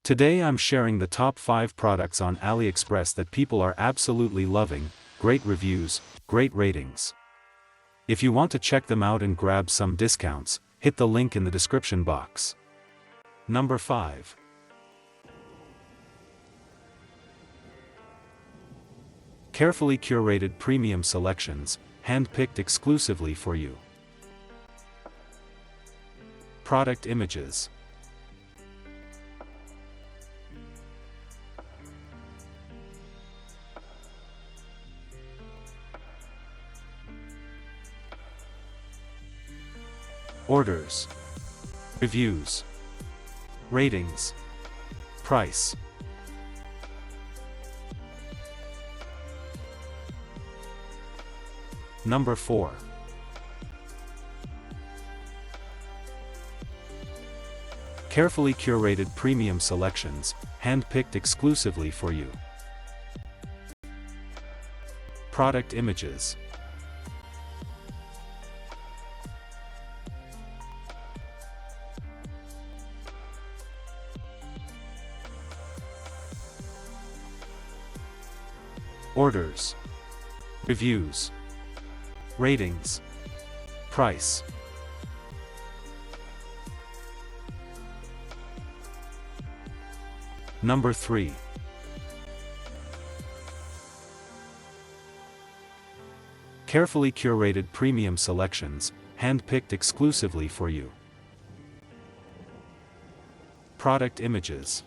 Today I'm sharing the top 5 products on Aliexpress that people are absolutely loving, great reviews, great ratings. If you want to check them out and grab some discounts, hit the link in the description box. Number 5. Carefully curated premium selections, hand-picked exclusively for you. Product images. Orders. Reviews. Ratings. Price. Number 4. Carefully curated premium selections, hand-picked exclusively for you. Product images. Orders. Reviews. Ratings. Price. Number 3. Carefully curated premium selections, hand-picked exclusively for you. Product images.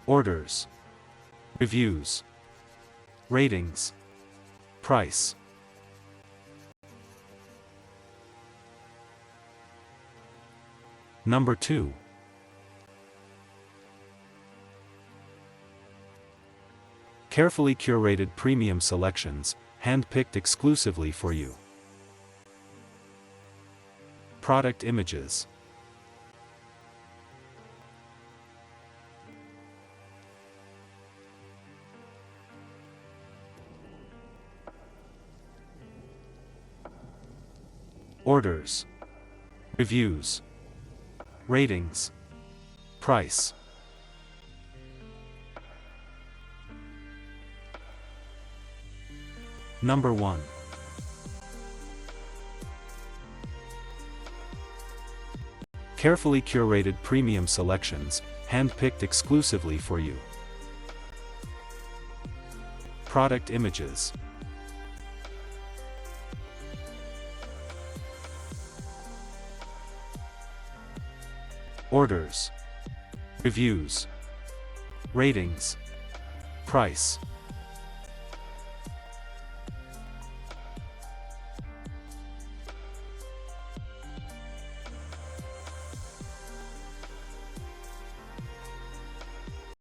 Orders. Reviews. Ratings. Price. Number 2. Carefully curated premium selections, hand-picked exclusively for you. Product images. Orders. Reviews. Ratings. Price. Number 1. Carefully curated premium selections, hand-picked exclusively for you. Product images. Orders. Reviews. Ratings. Price.